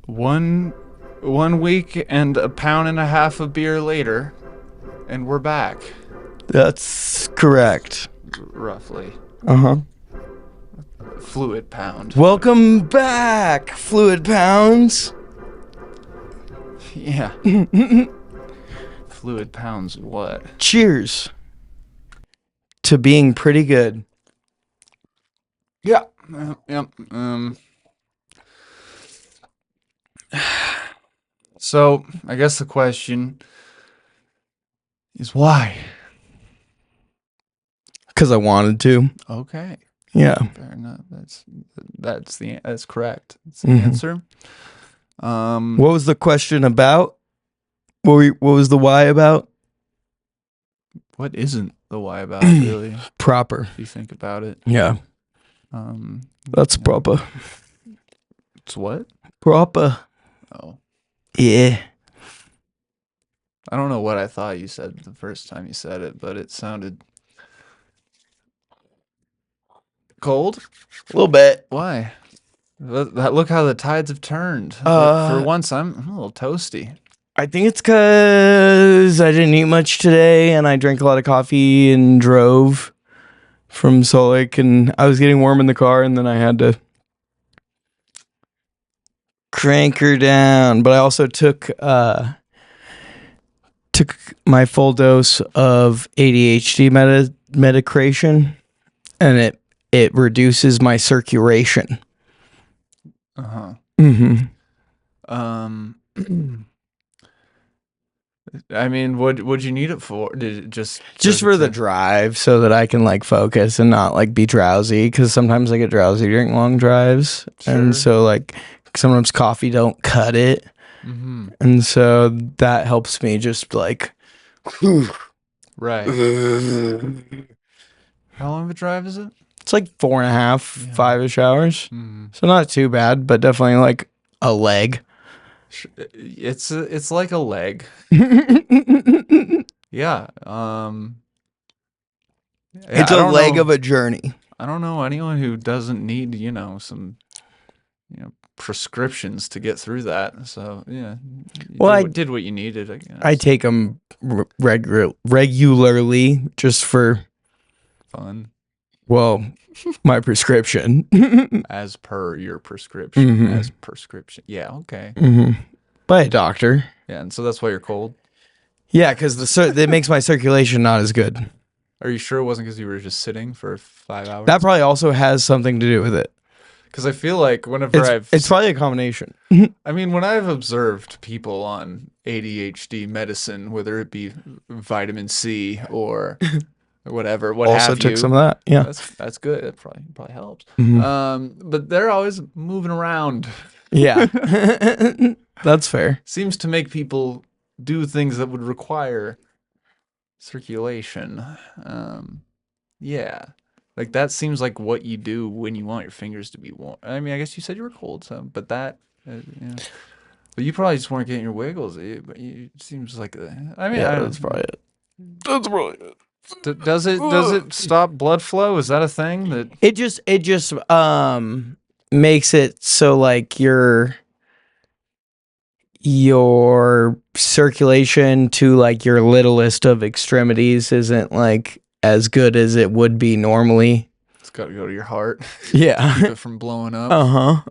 One week and a pound and a half of beer later, and we're back. That's correct. Roughly. Fluid pound. Welcome back, Fluid Pounds. Yeah. Fluid pounds what? Cheers to being pretty good. Yeah. Yep. So, I guess the question is why? Because I wanted to. Okay. Yeah. Fair enough. That's correct. That's the answer. What was the question about? What was the why about? What isn't the why about it, really? Proper. If you think about it. Yeah. That's proper. It's what? Proper. Oh. Yeah. I don't know what I thought you said the first time you said it, but it sounded cold. A little bit. Why? Look how the tides have turned. For once, I'm a little toasty. I think it's because I didn't eat much today and I drank a lot of coffee and drove from Salt Lake, and I was getting warm in the car, and then I had to crank her down. But I also took my full dose of ADHD medication, and it reduces my circulation. I mean, what'd you need it for? Did it just for the drive, so that I can like focus and not like be drowsy, because sometimes I get drowsy during long drives. Sure. And so like sometimes coffee don't cut it. And so that helps me just like right. How long of a drive is it? It's like 4.5, 5-ish hours. So not too bad, but definitely like a leg. It's like a leg. Yeah. It's a leg of a journey. I don't know anyone who doesn't need, some, prescriptions to get through that. So yeah. I did what you needed, I guess. I take them regularly just for fun. Well, my prescription. As per your prescription. As prescription. Yeah, okay. By a doctor. Yeah, and so that's why you're cold? Yeah, because it makes my circulation not as good. Are you sure it wasn't because you were just sitting for 5 hours? That probably also has something to do with it. Because I feel like whenever it's probably a combination. I mean, when I've observed people on ADHD medicine, whether it be vitamin C or whatever, also took some of that. Yeah, that's good. It probably helps. But they're always moving around. Yeah, that's fair. Seems to make people do things that would require circulation. Yeah, like that seems like what you do when you want your fingers to be warm. I mean, I guess you said you were cold, but that. But you probably just weren't getting your wiggles. But it seems like that's probably it. That's probably it. Does it stop blood flow? Is that a thing that it just makes it so like your circulation to like your littlest of extremities isn't like as good as it would be normally. It's got to go to your heart. Yeah. Keep it from blowing up.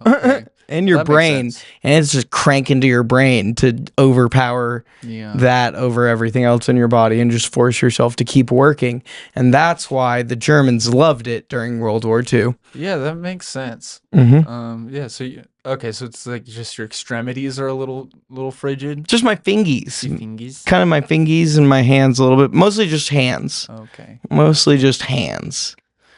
Okay. And your brain, and it's just cranking to your brain to overpower that over everything else in your body and just force yourself to keep working. And that's why the Germans loved it during World War II. Yeah, that makes sense. Yeah, so so it's like just your extremities are a little frigid. Just my fingies. Kind of my fingies and my hands a little bit. Mostly just hands. Okay. Mostly just hands.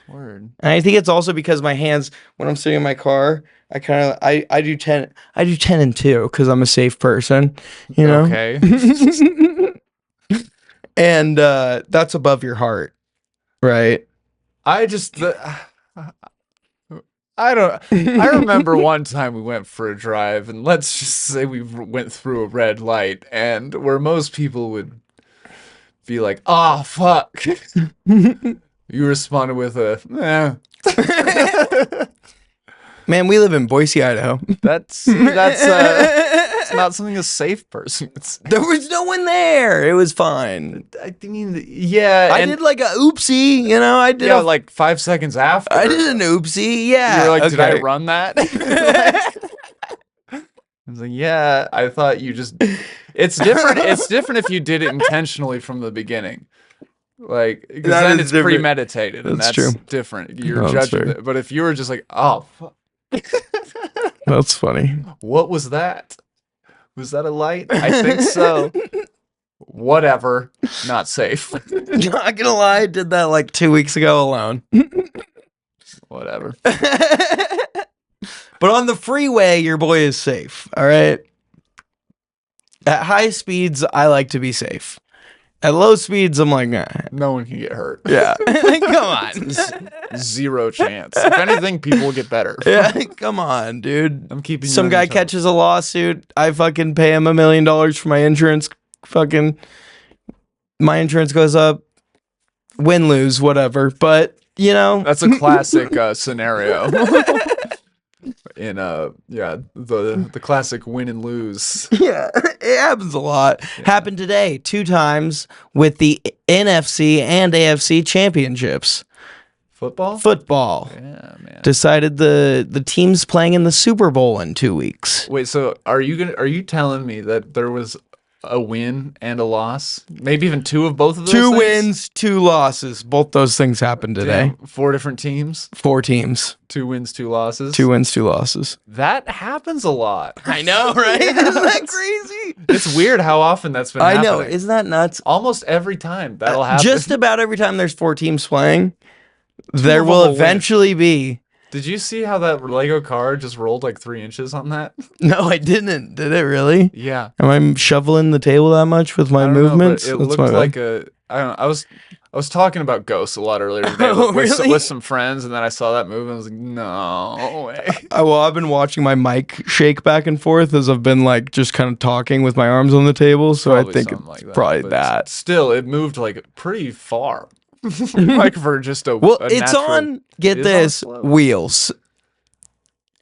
Word. And I think it's also because my hands, when I'm sitting in my car, I do 10 and 2 because I'm a safe person, you know? Okay. And that's above your heart, right? I remember one time we went for a drive, and let's just say we went through a red light, and where most people would be like, "Oh, fuck." You responded with a, Man, we live in Boise, Idaho. That's it's not something a safe person would say. There was no one there. It was fine. I mean, yeah. I did like a oopsie, you know. I did like 5 seconds after. I did an oopsie. Yeah. You were like, did I okay. run that? I was like, yeah. I thought you just. It's different. It's different if you did it intentionally from the beginning. Like, because That then is it's different. premeditated, and that's true. different. You're No, that's judging fair. it. But if you were just like, oh, fuck. That's funny. What was that? Was that a light? I think so. Whatever. Not safe. Not gonna lie, I did that like 2 weeks ago alone. Whatever. But on the freeway, your boy is safe. All right. At high speeds, I like to be safe. At low speeds, I'm like, nah. No one can get hurt. Yeah. Come on. Zero chance. If anything, people will get better. Yeah, come on, dude. I'm keeping you Some on your guy toes. catches a lawsuit. I fucking pay him $1 million for my insurance. Fucking, my insurance goes up. Win, lose, whatever. But, you know. That's a classic scenario. In the classic win and lose. Yeah, it happens a lot. Yeah. Happened today 2 times with the NFC and AFC championships. Football. Yeah, man. Decided the teams playing in the Super Bowl in 2 weeks. Wait, so are you telling me that there was a win and a loss? Maybe even 2 of both of those 2 things? wins, 2 losses. Both those things happened today. Damn, 4 different teams? 4 teams. 2 wins, 2 losses? 2 wins, 2 losses. That happens a lot. I know, right? Isn't that crazy? It's weird how often that's been happening. I know. Isn't that nuts? Almost every time that'll happen. Just about every time there's 4 teams playing, there of will them will win. eventually be. Did you see how that Lego car just rolled like 3 inches on that? No, I didn't. Did it really? Yeah. Am I shoveling the table that much with my I don't know, but movements? it That's looked my bad. like a. I don't know. I was talking about ghosts a lot earlier today Oh, really? with some friends, and then I saw that movie and I was like, no way. Well, I've been watching my mic shake back and forth as I've been like just kind of talking with my arms on the table. So Probably I think something it's like that, probably but that. Still, it moved like pretty far. Like for just a. Well, a it's natural- on, get it is on this, slope. wheels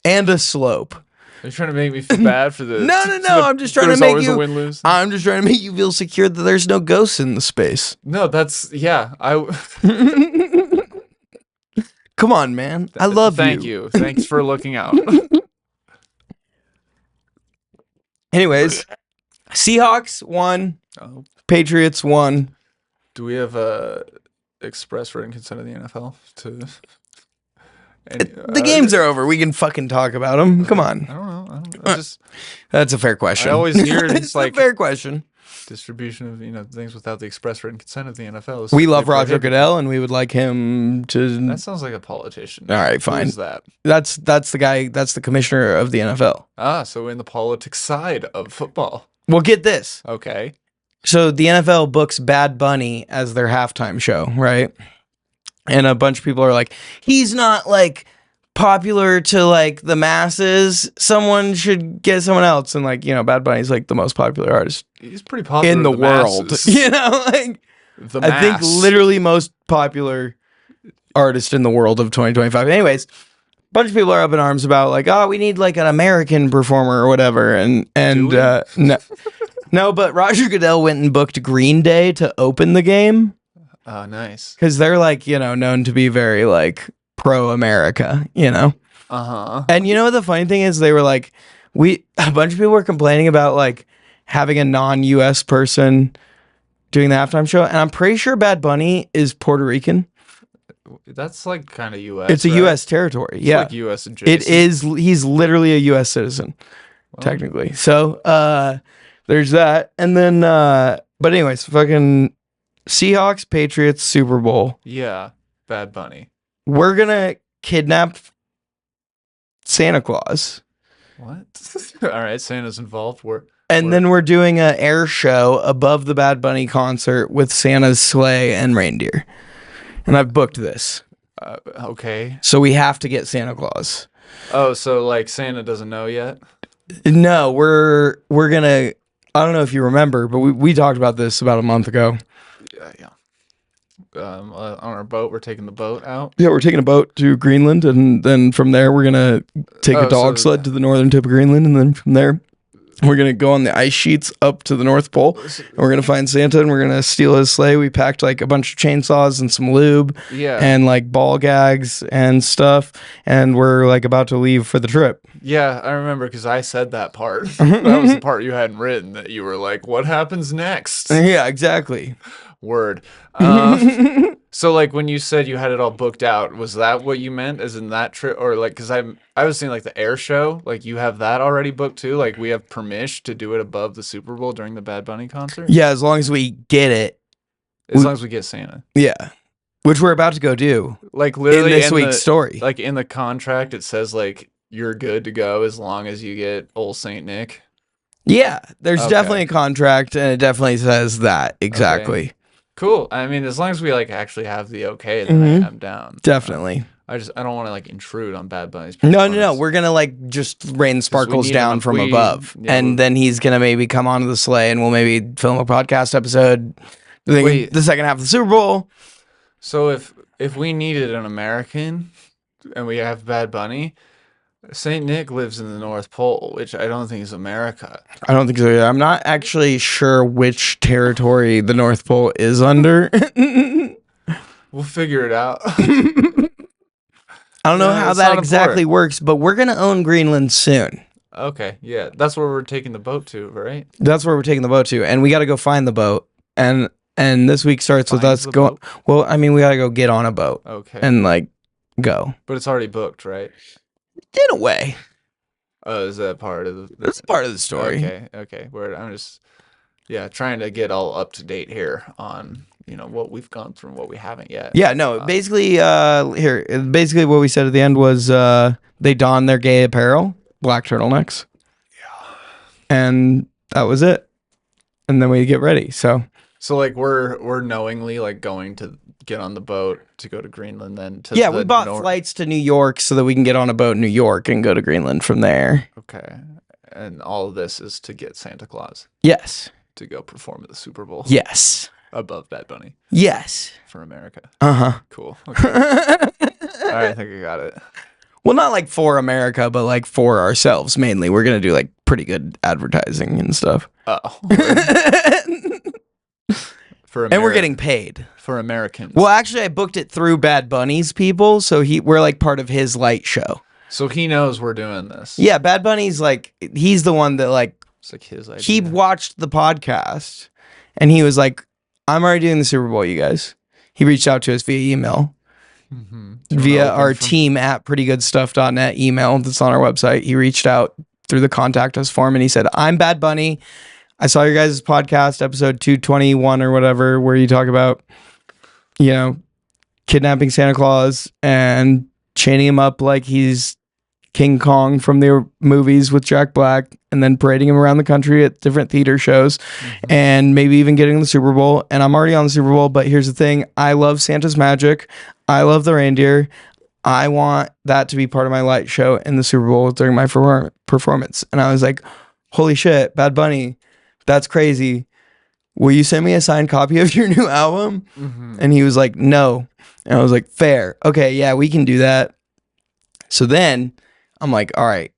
and a slope. Are you trying to make me feel bad for the? No, I'm just trying to there's make always you. a win-lose. I'm just trying to make you feel secure that there's no ghosts in the space. No, that's yeah. Come on, man. I love Thank you. Thanks for looking out. Anyways, Seahawks won. Oh, Patriots won. do we have express written consent of the NFL to? The games are over. We can fucking talk about them. Come on. I don't know. I just That's a fair question. I always hear it's It's like a fair question. distribution of things without the express written consent of the NFL. is- We love they Roger prohibit- Goodell, and we would like him to. That sounds like a politician. All right, Who fine. is that? That's the guy. That's the commissioner of the NFL. Ah, so in the politics side of football. Well, get this. Okay. So the NFL books Bad Bunny as their halftime show, right? And a bunch of people are like, he's not like popular to like the masses. Someone should get someone else. And like, you know, Bad Bunny's like the most popular artist He's pretty popular in the world. masses. You know, like The I think mass. literally most popular artist in the world of 2025. Anyways, a bunch of people are up in arms about like, oh, we need like an American performer or whatever. And Do we? no, but Roger Goodell went and booked Green Day to open the game Oh, nice. because they're like, you know, known to be very like pro America, you know. Uh-huh. And you know what the funny thing is? They were like, a bunch of people were complaining about like having a non-US person doing the halftime show, and I'm pretty sure Bad Bunny is Puerto Rican. That's like kind of U.S. It's a right? U.S. territory. It's Yeah, like U.S. it adjacent. is. He's literally a U.S. citizen, Well, technically. So there's that, and then but anyways, fucking Seahawks, Patriots, Super Bowl. Yeah. Bad Bunny. We're gonna kidnap Santa Claus. What? All right. Santa's involved. And then we're doing an air show above the Bad Bunny concert with Santa's sleigh and reindeer. And I've booked this. Okay. So we have to get Santa Claus. Oh, so like Santa doesn't know yet? No, we're gonna, I don't know if you remember, but we talked about this about a month ago. Yeah. on our boat. We're taking the boat out. Yeah, we're taking a boat to Greenland, and then from there we're gonna take a dog sled to the northern tip of Greenland, and then from there we're gonna go on the ice sheets up to the North Pole, and we're gonna find Santa, and we're gonna steal his sleigh. We packed like a bunch of chainsaws and some lube, and like ball gags and stuff, and we're like about to leave for the trip. Yeah, I remember because I said that part. That was the part you hadn't written. That you were like, "What happens next?" Yeah, exactly. Word. So like when you said you had it all booked out, was that what you meant? As in that trip, or like because I was saying like the air show, like you have that already booked too. Like we have permission to do it above the Super Bowl during the Bad Bunny concert. Yeah, as long as we get it. As long as we get Santa. Yeah, which we're about to go do. Like literally in this week's story. Like in the contract, it says like you're good to go as long as you get old Saint Nick. Yeah, there's definitely a contract, and it definitely says that exactly. Okay. Cool. I mean, as long as we like actually have the okay, then I'm down. Definitely. I don't want to like intrude on Bad Bunny's performance. No. We're gonna like just rain sparkles down from above, and then he's gonna maybe come onto the sleigh, and we'll maybe film a podcast episode. The second half of the Super Bowl. So if we needed an American, and we have Bad Bunny, Saint Nick lives in the North Pole, which I don't think is America. I don't think so either. I'm not actually sure which territory the North Pole is under. We'll figure it out. I don't know how that exactly works, but we're going to own Greenland soon. Okay, yeah. That's where we're taking the boat to, right? That's where we're taking the boat to, and we got to go find the boat. And this week starts with us going. Well, I mean, we got to go get on a boat. Okay. And like go. But it's already booked, right? In a way. Oh, is that part of the... That's part of the story. Okay. Where I'm just, trying to get all up to date here on, what we've gone through and what we haven't yet. Yeah, no, basically, basically what we said at the end was they don their gay apparel, black turtlenecks. Yeah. And that was it. And then we get ready, so like we're knowingly like going to get on the boat to go to Greenland then to we bought flights to New York so that we can get on a boat in New York and go to Greenland from there. Okay. And all of this is to get Santa Claus. Yes. To go perform at the Super Bowl. Yes. Above Bad Bunny. Yes. For America. Uh-huh. Cool. Okay. All right, I think I got it. Well, not like for America, but like for ourselves mainly. We're going to do like pretty good advertising and stuff. Oh. And we're getting paid. For Americans. Well, actually, I booked it through Bad Bunny's people, so we're like part of his light show. So he knows we're doing this. Yeah, Bad Bunny's like, he's the one that like, it's like his idea. He watched the podcast, and he was like, I'm already doing the Super Bowl, you guys. He reached out to us via email. Via our team at prettygoodstuff.net email that's on our website. He reached out through the contact us form, and he said, I'm Bad Bunny. I saw your guys' podcast, episode 221 or whatever, where you talk about, kidnapping Santa Claus and chaining him up like he's King Kong from the movies with Jack Black, and then parading him around the country at different theater shows, and maybe even getting the Super Bowl. And I'm already on the Super Bowl, but here's the thing. I love Santa's magic. I love the reindeer. I want that to be part of my light show in the Super Bowl during my performance. And I was like, holy shit, Bad Bunny. That's crazy. Will you send me a signed copy of your new album? And he was like, no. And I was like, fair. Okay, yeah, we can do that. So then I'm like, all right,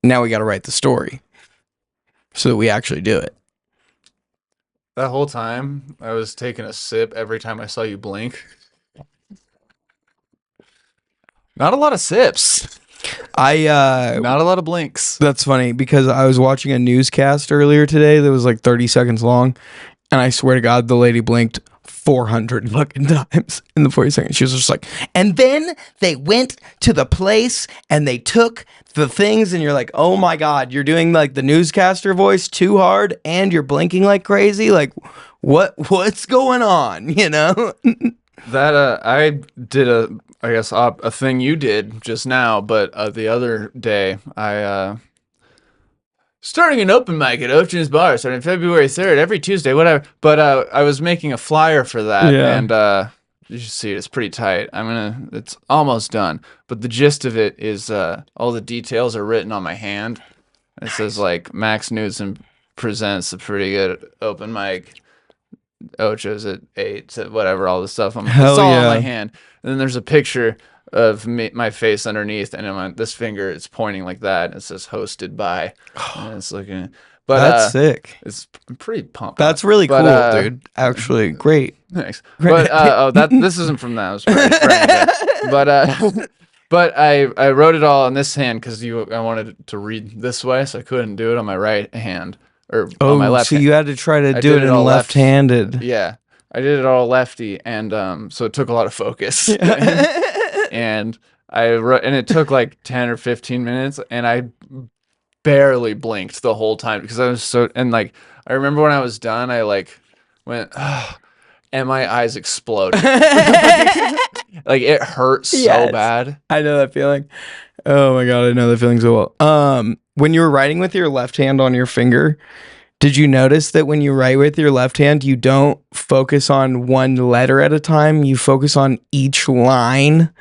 now we got to write the story so that we actually do it. That whole time, I was taking a sip every time I saw you blink. Not a lot of sips. Not a lot of blinks. That's funny because I was watching a newscast earlier today that was like 30 seconds long, and I swear to God, the lady blinked 400 fucking times in the 40 seconds. She was just like, and then they went to the place and they took the things, and you're like, oh my God, you're doing like the newscaster voice too hard and you're blinking like crazy. Like, what's going on? That I did a thing you did just now, but the other day I starting an open mic at Ocean's Bar starting February 3rd every Tuesday, whatever. But I was making a flyer for that, and you should see it. It's pretty tight. It's almost done, but the gist of it is all the details are written on my hand. It says like Max Newton presents a pretty good open mic Ocho's at 8, to whatever, all this stuff. It's Hell all on my yeah. hand. And then there's a picture of my face underneath, and this finger, it's pointing like that. And it says hosted by, and it's looking, but That's sick. it's pretty pumped on it. That's really But cool, dude. Actually, great. thanks. But this isn't from that. I was bragging a bit. But but I wrote it all on this hand because I wanted it to read this way, so I couldn't do it on my right hand or on my Oh, left so hand. you had to try to I do did it it in all left-handed. Yeah, I did it all lefty, and so it took a lot of focus. And I wrote, and it took like 10 or 15 minutes, and I barely blinked the whole time because I was so, and like I remember when I was done, I like went, and my eyes exploded. Like it hurt so Yes. bad. I know that feeling. Oh my god, I know that feeling so well. When you were writing with your left hand on your finger, did you notice that when you write with your left hand, you don't focus on one letter at a time? You focus on each line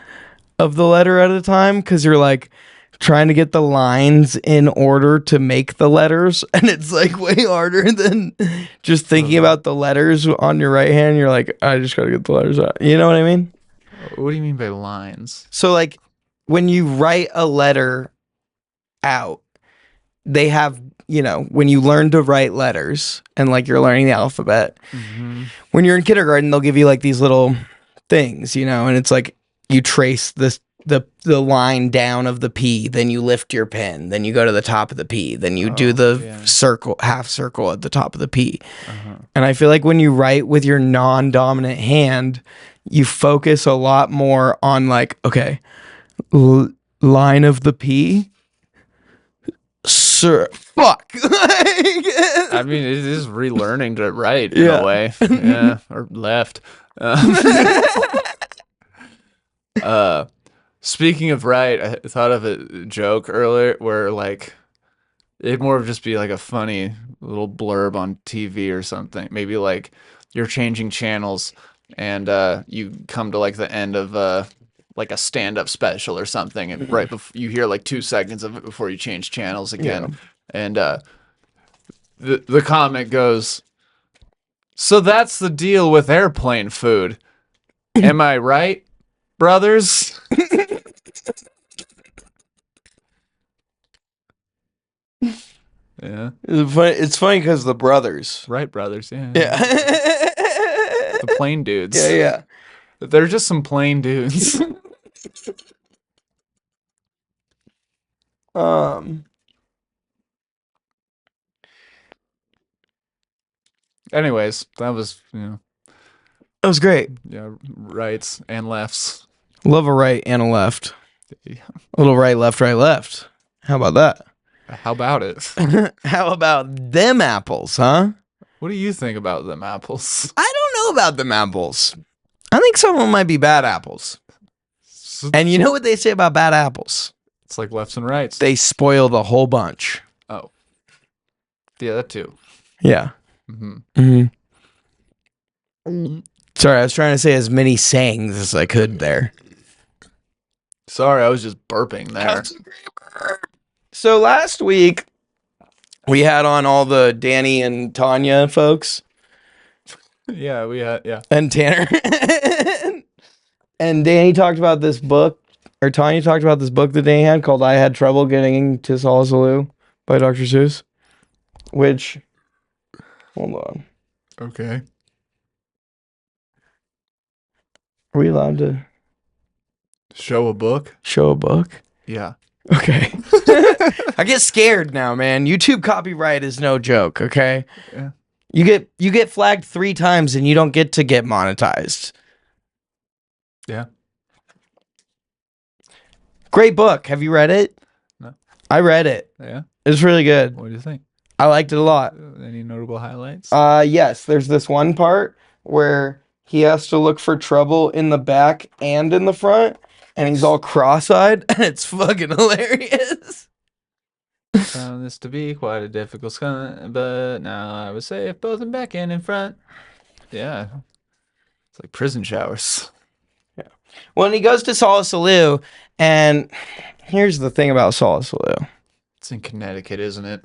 of the letter at a time because you're like trying to get the lines in order to make the letters, and it's like way harder than just thinking about the letters on your right hand. You're like, I just gotta get the letters out. You know what I mean? What do you mean by lines? So like when you write a letter out, they have, when you learn to write letters and like you're learning the alphabet, when you're in kindergarten, they'll give you like these little things, and it's like you trace the line down of the P, then you lift your pen, then you go to the top of the P, then you do the circle, half circle at the top of the P. And I feel like when you write with your non-dominant hand, you focus a lot more on like, okay, line of the P. Sir, fuck. I mean, it is relearning to write in a way. Yeah, or left. Speaking of right, I thought of a joke earlier where like it'd more of just be like a funny little blurb on TV or something. Maybe like you're changing channels and you come to like the end of like a stand-up special or something, and right before you hear like 2 seconds of it before you change channels again, and the comment goes, "So that's the deal with airplane food. Am I right, brothers?" Yeah. It's funny because the brothers. Right, brothers. Yeah. Yeah. The plain dudes. Yeah. They're just some plain dudes. Anyways, that was, That was great. yeah, rights and lefts. Love a right and a left. Yeah. A little right, left, right, left. How about that? How about it? How about them apples, huh? What do you think about them apples? I don't know about them apples. I think some of them might be bad apples. And you know what they say about bad apples? It's like lefts and rights. They spoil the whole bunch. Oh. Yeah, that too. Yeah. Sorry, I was trying to say as many sayings as I could there. Sorry, I was just burping there. So last week, we had on all the Danny and Tanya folks. Yeah, we had, yeah. And Tanner. And Danny talked about this book, or Tanya talked about this book that Danny had called I Had Trouble Getting to Solasaloo by Dr. Seuss. Which, hold on. Okay. Are we allowed to Show a book? show a book? Yeah. Okay. I get scared now, man. YouTube copyright is no joke, okay? Yeah. You get flagged 3 times and you don't get to get monetized. Yeah. Great book. Have you read it? No. I read it. Yeah. It's really good. What do you think? I liked it a lot. Any notable highlights? Yes, there's this one part where he has to look for trouble in the back and in the front, and he's all cross-eyed, and it's fucking hilarious. Found this to be quite a difficult stunt, but now I would say if both in back and in front. Yeah. It's like prison showers. Yeah. Well, and he goes to Solasaloo, and here's the thing about Solasaloo. It's in Connecticut, isn't it?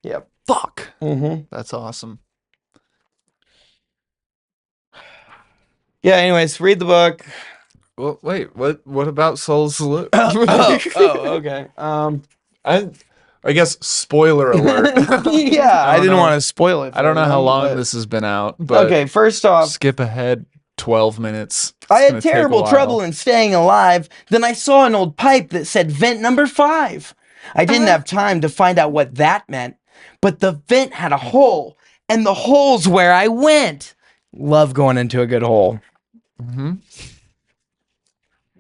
Yep. Fuck. Mm-hmm. That's awesome. Yeah, anyways, read the book. Well, wait, what about Soul Salute? Okay. I guess spoiler alert. Yeah, I I don't didn't know. want to spoil it I for don't know how everyone, long but this has been out, but okay, first off, skip ahead 12 minutes. I It's had gonna take a terrible trouble while. in staying alive. Then I saw an old pipe that said vent number 5. I didn't have time to find out what that meant, but the vent had a hole, and the hole's where I went. Love going into a good hole. Hmm.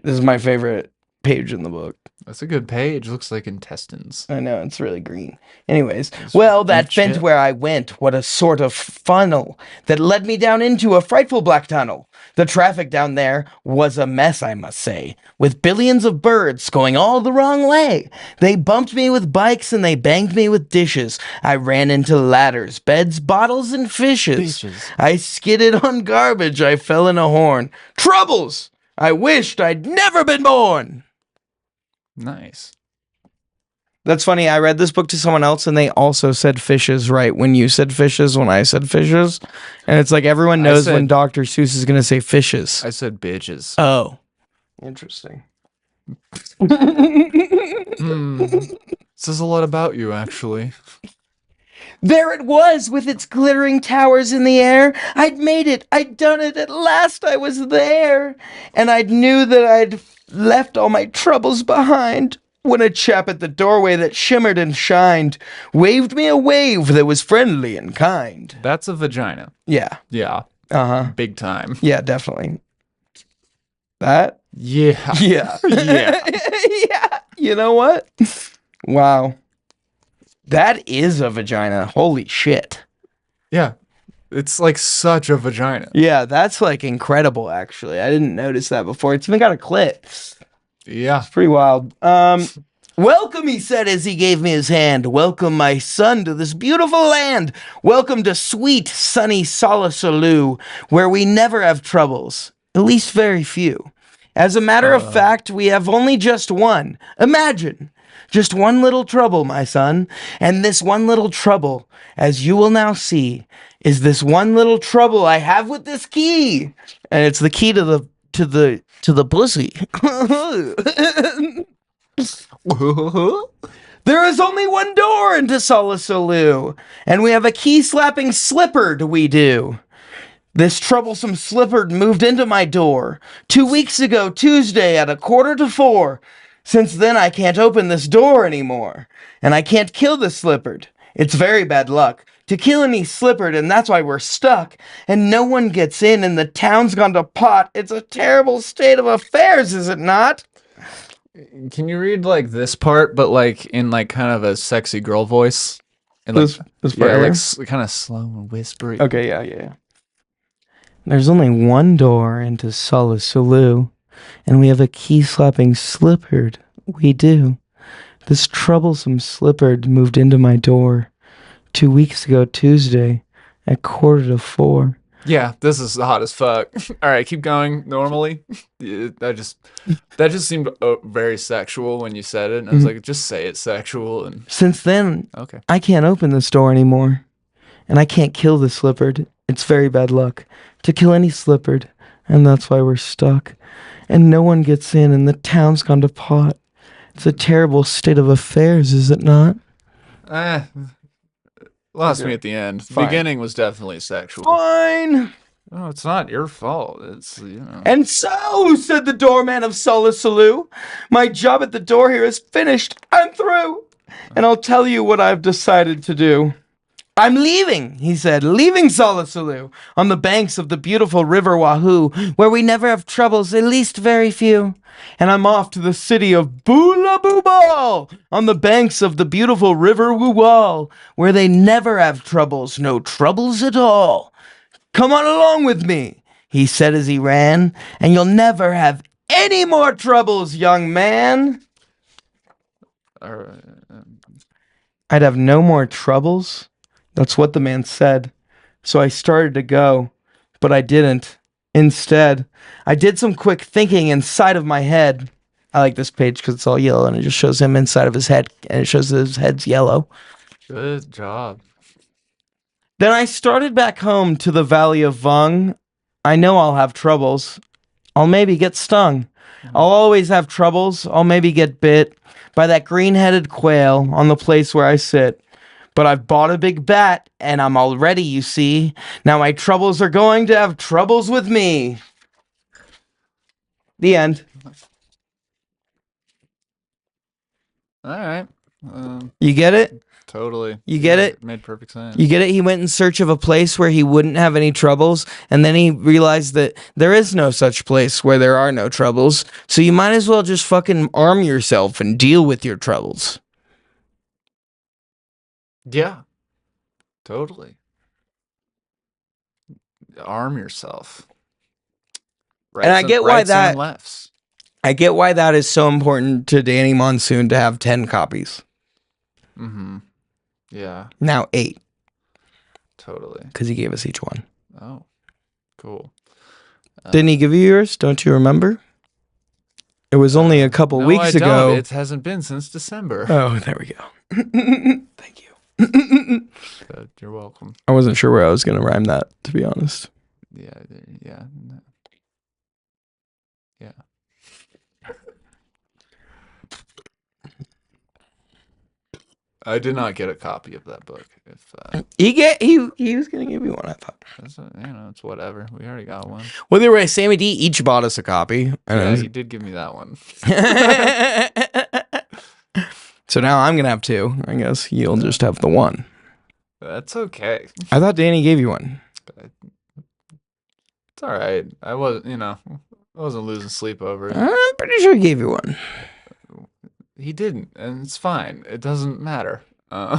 This is my favorite page in the book. That's a good page. Looks like intestines. I know, it's really green. Anyways, well, that Eat vent shit. where I went, what a sort of funnel that led me down into a frightful black tunnel. The traffic down there was a mess, I must say, with billions of birds going all the wrong way. They bumped me with bikes and they banged me with dishes. I ran into ladders, beds, bottles, and fishes. Bitches. I skidded on garbage, I fell in a horn. Troubles! I wished I'd never been born! Nice. That's funny. I read this book to someone else and they also said fishes right when you said fishes, when I said fishes. And it's like everyone knows when Dr. Seuss is going to say fishes. I said bitches. Oh. Interesting. Says a lot about you, actually. There it was with its glittering towers in the air. I'd made it. I'd done it. At last I was there. And I knew that I'd left all my troubles behind. When a chap at the doorway that shimmered and shined waved me a wave that was friendly and kind. That's a vagina. Yeah. Yeah. Uh-huh. Big time. Yeah, definitely. That? Yeah. Yeah. Yeah. Yeah. You know what? Wow. That is a vagina. Holy shit. Yeah. It's like such a vagina. Yeah, that's like incredible, actually. I didn't notice that before. It's even got a clit. Yeah. It's pretty wild. Welcome, he said as he gave me his hand. Welcome, my son, to this beautiful land. Welcome to sweet, sunny Solasaloo, where we never have troubles. At least very few. As a matter of fact, we have only just one. Imagine. Just one little trouble, my son. And this one little trouble, as you will now see, is this one little trouble I have with this key. And it's the key to the pussy. There is only one door into Solasaloo, and we have a key-slapping slipperd, we do. This troublesome slipperd moved into my door 2 weeks ago, Tuesday at 3:45. Since then, I can't open this door anymore, and I can't kill the slipperd. It's very bad luck to kill any slipperd, and that's why we're stuck, and no one gets in, and the town's gone to pot. It's a terrible state of affairs, is it not? Can you read like this part, but like in like kind of a sexy girl voice? And like, This part yeah, here? like kind of slow and whispery. Okay, yeah. There's only one door into Solasaloo, and we have a key-slapping slipperd. We do. This troublesome slipperd moved into my door 2 weeks ago, Tuesday, at 3:45. Yeah, this is hot as fuck. All right, keep going normally. That just seemed very sexual when you said it. And I was like, just say it's sexual. And Since then, okay. I can't open this door anymore, and I can't kill the slipperd. It's very bad luck to kill any slipperd, and that's why we're stuck. And no one gets in, and the town's gone to pot. It's a terrible state of affairs, is it not? Lost me at the end. Fine. Beginning was definitely sexual. Fine. Oh, it's not your fault. It's, you know. And so, said the doorman of Solasaloo, my job at the door here is finished. I'm through. And I'll tell you what I've decided to do. I'm leaving, he said, leaving Solasaloo on the banks of the beautiful river Wahoo, where we never have troubles, at least very few. And I'm off to the city of Boolaboobal on the banks of the beautiful river Woowal, where they never have troubles, no troubles at all. Come on along with me, he said as he ran, and you'll never have any more troubles, young man. I'd have no more troubles? That's what the man said. So I started to go, but I didn't. Instead, I did some quick thinking inside of my head. I like this page because it's all yellow and it just shows him inside of his head and it shows that his head's yellow. Good job. Then I started back home to the valley of Vung. I know I'll have troubles. I'll maybe get stung. I'll always have troubles. I'll maybe get bit by that green-headed quail on the place where I sit. But I've bought a big bat, and I'm all ready, you see. Now my troubles are going to have troubles with me. The end. All right. You get it? Totally. You get Yeah, it? Made perfect sense. You get it? He went in search of a place where he wouldn't have any troubles, and then he realized that there is no such place where there are no troubles. So you might as well just fucking arm yourself and deal with your troubles. Yeah. Totally. Arm yourself. Right. And I get why that lefts. I get why that is so important to Danny Monsoon to have 10 copies. Mm-hmm. Yeah. Now 8. Totally. Because he gave us each one. Oh, cool. Didn't he give you yours? Don't you remember? It was only a couple weeks ago. It hasn't been since December. Oh, there we go. Thank you. You're welcome. I wasn't sure where I was going to rhyme that, to be honest. Yeah. Yeah. Yeah. I did not get a copy of that book. If he was gonna give you one, I thought. it's whatever. We already got one. Well, either way, Sammy D each bought us a copy. Yeah, he did give me that one. So now I'm gonna have 2. I guess you'll just have the one. That's okay. I thought Danny gave you one. It's all right. I wasn't losing sleep over it. I'm pretty sure he gave you one. He didn't, and it's fine. It doesn't matter.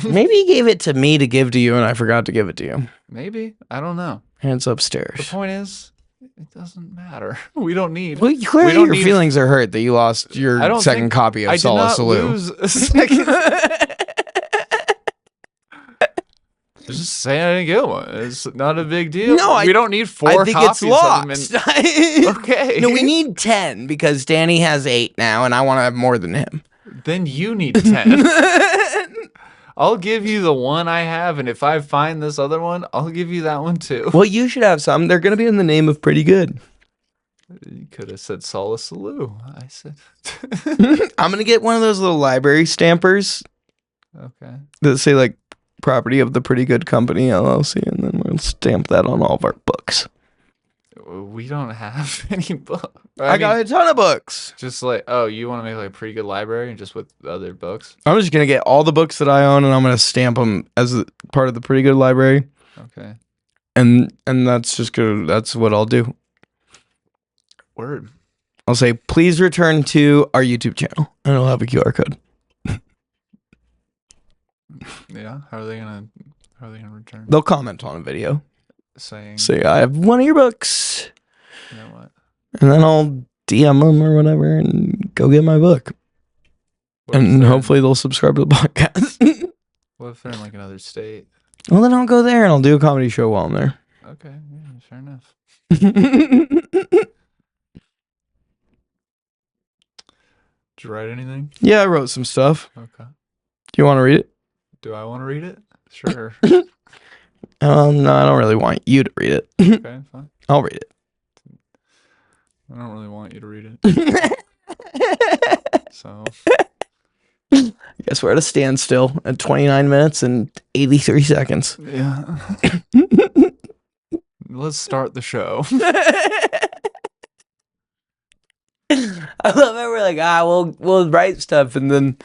Maybe he gave it to me to give to you, and I forgot to give it to you. Maybe. I don't know. And it's upstairs. The point is, it doesn't matter. We don't need. Well, clearly your feelings are hurt that you lost your second copy of Solace Salute. Lose a second. Just saying I didn't get one. It's not a big deal. No, we don't need 4 think copies it's lost. of them. Okay. No, we need 10 because Danny has 8 now, and I want to have more than him. Then you need 10. I'll give you the one I have, and if I find this other one, I'll give you that one too. Well, you should have some. They're going to be in the name of Pretty Good. You could have said Solace Salute. I said. I'm going to get one of those little library stampers. Okay. That say, like, property of the Pretty Good Company, LLC, and then we'll stamp that on all of our books. We don't have any books. I got a ton of books. Just like, you want to make like a Pretty Good library just with other books? I'm just going to get all the books that I own and I'm going to stamp them as a part of the Pretty Good library. Okay. And that's just good. That's what I'll do. Word. I'll say, please return to our YouTube channel, and it'll have a QR code. Yeah. How are they gonna return? They'll comment on a video. Say I have one of your books. You know what? And then I'll DM them or whatever and go get my book. And hopefully they'll subscribe to the podcast. What if they're in like another state? Well, then I'll go there and I'll do a comedy show while I'm there. Okay, yeah, fair enough. Did you write anything? Yeah, I wrote some stuff. Okay. Do you want to read it? Do I want to read it? Sure. No, I don't really want you to read it. Okay, fine. I'll read it. I don't really want you to read it. So. I guess we're at a standstill at 29 minutes and 83 seconds. Yeah. Let's start the show. I love how we're like, we'll write stuff and then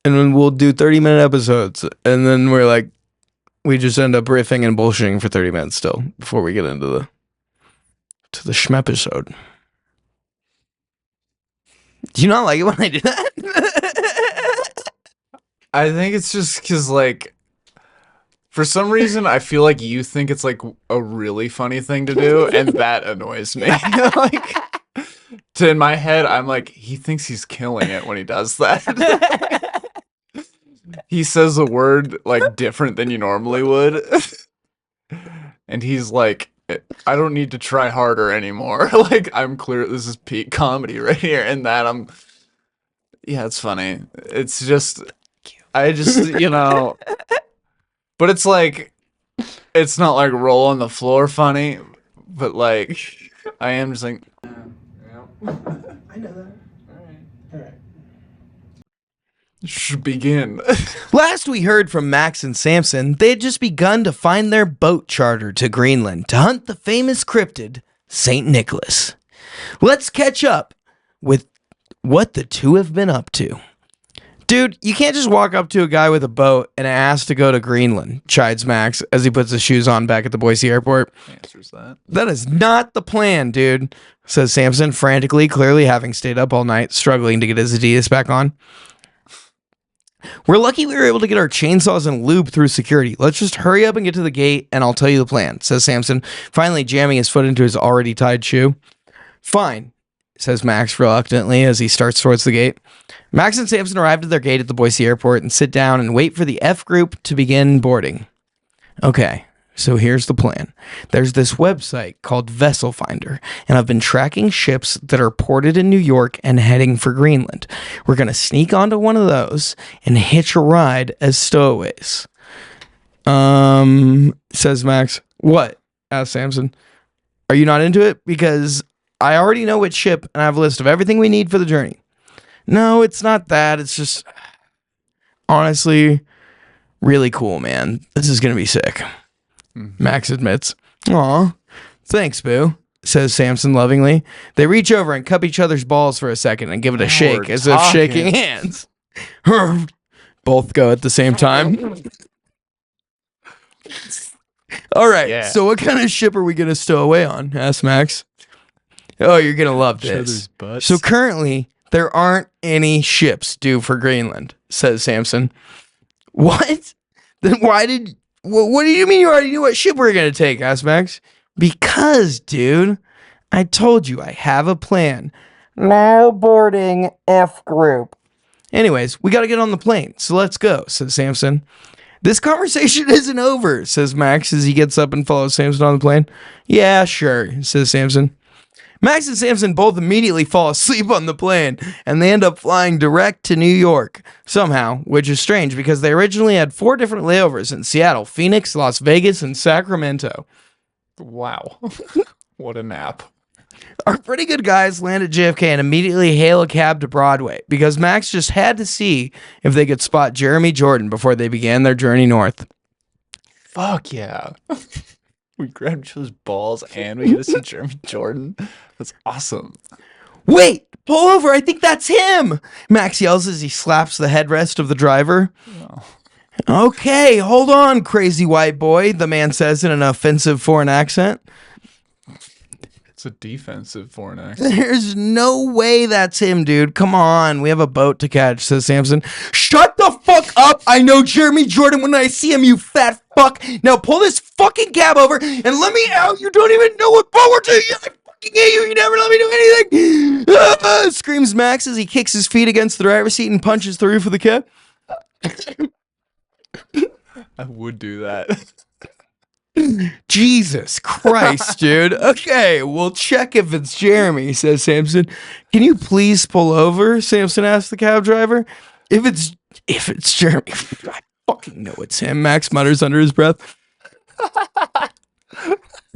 we'll do 30-minute episodes. And then we're like, we just end up riffing and bullshitting for 30 minutes still before we get into the schmepisode. Do you not like it when I do that? I think it's just because, like, for some reason, I feel like you think it's, like, a really funny thing to do, and that annoys me. Like, in my head, I'm like, he thinks he's killing it when he does that. He says a word, like, different than you normally would. And he's like, I don't need to try harder anymore. Like, I'm clear, this is peak comedy right here. And that yeah, it's funny. It's just, I just, but it's like, it's not like roll on the floor funny, but like, I am just like. I know that. All right. Should begin. Last we heard from Max and Samson, they had just begun to find their boat charter to Greenland to hunt the famous cryptid, St. Nicholas. Let's catch up with what the two have been up to. Dude, you can't just walk up to a guy with a boat and ask to go to Greenland, chides Max as he puts his shoes on back at the Boise airport. Answers that. That is not the plan, dude, says Samson frantically, clearly having stayed up all night, struggling to get his Adidas back on. We're lucky we were able to get our chainsaws and lube through security. Let's just hurry up and get to the gate, and I'll tell you the plan, says Samson, finally jamming his foot into his already tied shoe. Fine, says Max reluctantly as he starts towards the gate. Max and Samson arrive at their gate at the Boise airport and sit down and wait for the F group to begin boarding. Okay, so here's the plan. There's this website called Vessel Finder, and I've been tracking ships that are ported in New York and heading for Greenland. We're going to sneak onto one of those and hitch a ride as stowaways. Says Max. What? Asks Samson. Are you not into it? Because I already know which ship and I have a list of everything we need for the journey. No, it's not that. It's just, honestly, really cool, man. This is going to be sick. Max admits. Aw, thanks, boo, says Samson lovingly. They reach over and cup each other's balls for a second and give it a shake as if shaking hands. Both go at the same time. All right, so what kind of ship are we going to stow away on? Asks Max. Oh, you're going to love this. So currently, there aren't any ships due for Greenland, says Samson. What? Then why did... What do you mean you already knew what ship we were going to take? Asked Max. Because, dude, I told you I have a plan. Now boarding F group. Anyways, we got to get on the plane, so let's go, says Samson. This conversation isn't over, says Max as he gets up and follows Samson on the plane. Yeah, sure, says Samson. Max and Samson both immediately fall asleep on the plane, and they end up flying direct to New York, somehow, which is strange because they originally had 4 different layovers in Seattle, Phoenix, Las Vegas, and Sacramento. Wow. What a nap. Our pretty good guys land at JFK and immediately hail a cab to Broadway, because Max just had to see if they could spot Jeremy Jordan before they began their journey north. Fuck yeah. We grabbed each other's balls and we get to see Jeremy Jordan. That's awesome. Wait, pull over. I think that's him. Max yells as he slaps the headrest of the driver. Oh. Okay, hold on, crazy white boy, the man says in an offensive foreign accent. It's a defensive foreign accent. There's no way that's him, dude. Come on, we have a boat to catch, says Samson. Shut the fuck up. I know Jeremy Jordan when I see him, you fat fuck. Now pull this fucking cab over and let me out. You don't even know what boat we're doing. I fucking hate you. You never let me do anything. Screams Max as he kicks his feet against the driver's seat and punches the roof of the cab. I would do that. Jesus Christ, dude. Okay, we'll check if it's Jeremy, says Samson. Can you please pull over? Samson asks the cab driver. If it's Jeremy, I fucking know it's him, Max mutters under his breath.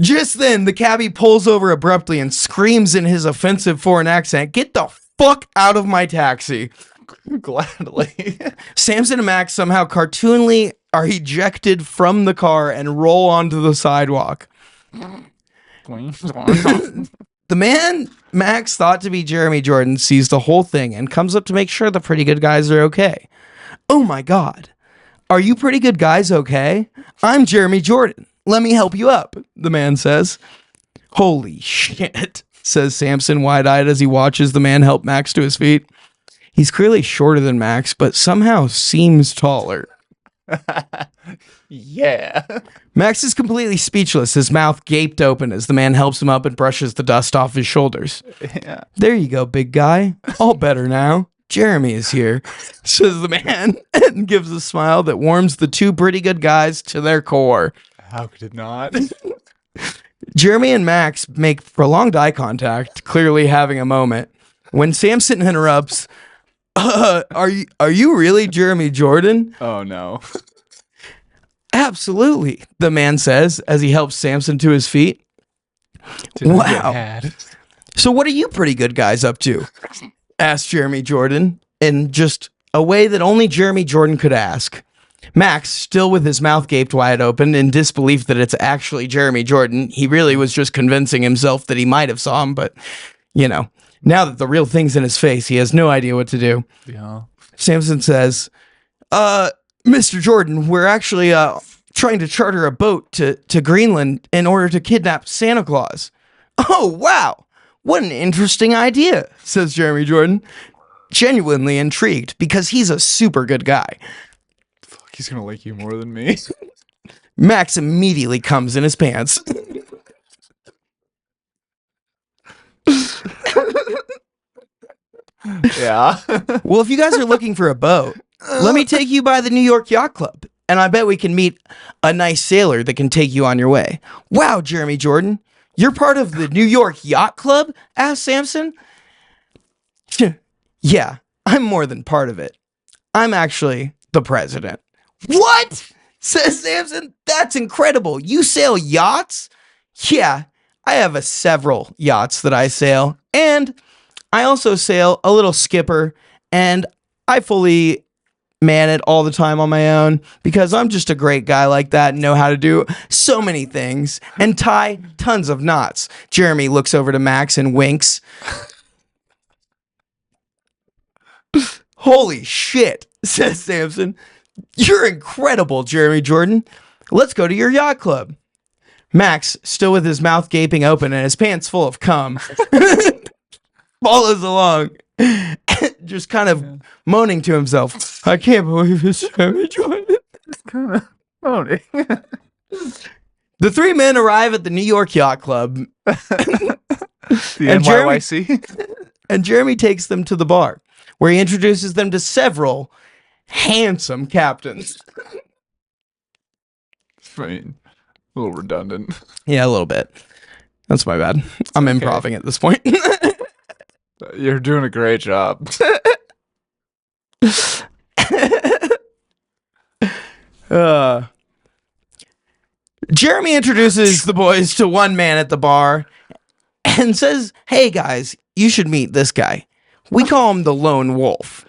Just then, the cabbie pulls over abruptly and screams in his offensive foreign accent, "Get the fuck out of my taxi." Gladly. Samson and Max somehow cartoonily are ejected from the car and roll onto the sidewalk. The man Max thought to be Jeremy Jordan sees the whole thing and comes up to make sure the pretty good guys are okay. Oh my God. Are you pretty good guys okay? I'm Jeremy Jordan. Let me help you up, the man says. Holy shit, says Samson wide-eyed as he watches the man help Max to his feet. He's clearly shorter than Max, but somehow seems taller. Yeah. Max is completely speechless, his mouth gaped open as the man helps him up and brushes the dust off his shoulders. Yeah. There you go, big guy. All better now. Jeremy is here, says the man, and gives a smile that warms the two pretty good guys to their core. How could it not? Jeremy and Max make prolonged eye contact, clearly having a moment, when Samson interrupts. Are you really Jeremy Jordan? Oh no. Absolutely, the man says as he helps Samson to his feet. Didn't get Wow. had. So what are you pretty good guys up to? Asked Jeremy Jordan in just a way that only Jeremy Jordan could ask. Max, still with his mouth gaped wide open in disbelief that it's actually Jeremy Jordan. He really was just convincing himself that he might have saw him, but, you know, now that the real thing's in his face, he has no idea what to do. Yeah. Samson says, Mr. Jordan, we're actually trying to charter a boat to Greenland in order to kidnap Santa Claus. Oh, wow. What an interesting idea, says Jeremy Jordan, genuinely intrigued because he's a super good guy. He's gonna like you more than me. Max immediately comes in his pants. Yeah. Well, if you guys are looking for a boat, let me take you by the New York Yacht Club, and I bet we can meet a nice sailor that can take you on your way. Wow, Jeremy Jordan, you're part of the New York Yacht Club? Asked Samson. Yeah, I'm more than part of it. I'm actually the president. What? Says Samson. That's incredible. You sail yachts? Yeah, I have several yachts that I sail, and I also sail a little skipper, and I fully man it all the time on my own because I'm just a great guy like that and know how to do so many things and tie tons of knots. Jeremy looks over to Max and winks. Holy shit, says Samson. You're incredible, Jeremy Jordan. Let's go to your yacht club. Max, still with his mouth gaping open and his pants full of cum, follows along, just kind of moaning to himself. I can't believe it's Jeremy Jordan. Kind of moaning. The three men arrive at the New York Yacht Club. The And NYYC. And Jeremy takes them to the bar, where he introduces them to several handsome captains. I mean, a little redundant. Yeah, a little bit. That's my bad. I'm okay. improving at this point. You're doing a great job. Jeremy introduces the boys to one man at the bar and says, hey guys, you should meet this guy. We call him the Lone Wolf.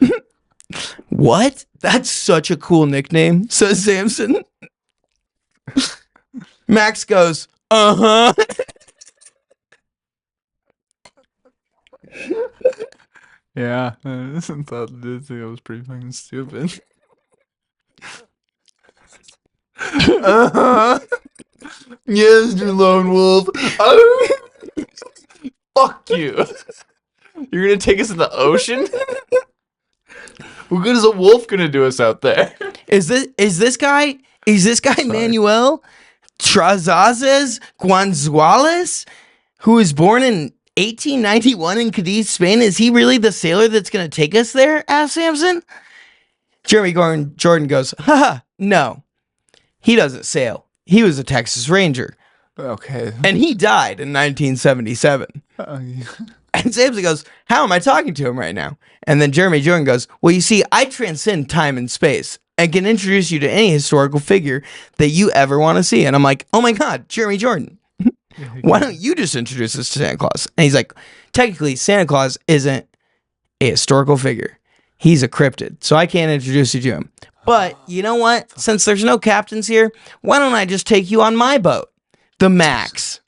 What? That's such a cool nickname, says Samson. Max goes, uh-huh. Yeah, I thought this thing was pretty fucking stupid. Uh-huh. Yes, you lone wolf. Fuck you. You're gonna take us in the ocean? What good is a wolf gonna do us out there? Is this guy Manuel Trazazes Gonzalez, who was born in 1891 in Cadiz, Spain? Is he really the sailor that's going to take us there? Asked Samson. Jeremy Jordan goes, haha, no. He doesn't sail. He was a Texas Ranger. Okay. And he died in 1977. Yeah. And Samson goes, how am I talking to him right now? And then Jeremy Jordan goes, well, you see, I transcend time and space and can introduce you to any historical figure that you ever want to see. And I'm like, oh my God, Jeremy Jordan. Why don't you just introduce us to Santa Claus? And he's like, technically, Santa Claus isn't a historical figure. He's a cryptid, so I can't introduce you to him. But you know what? Since there's no captains here, why don't I just take you on my boat? The Max.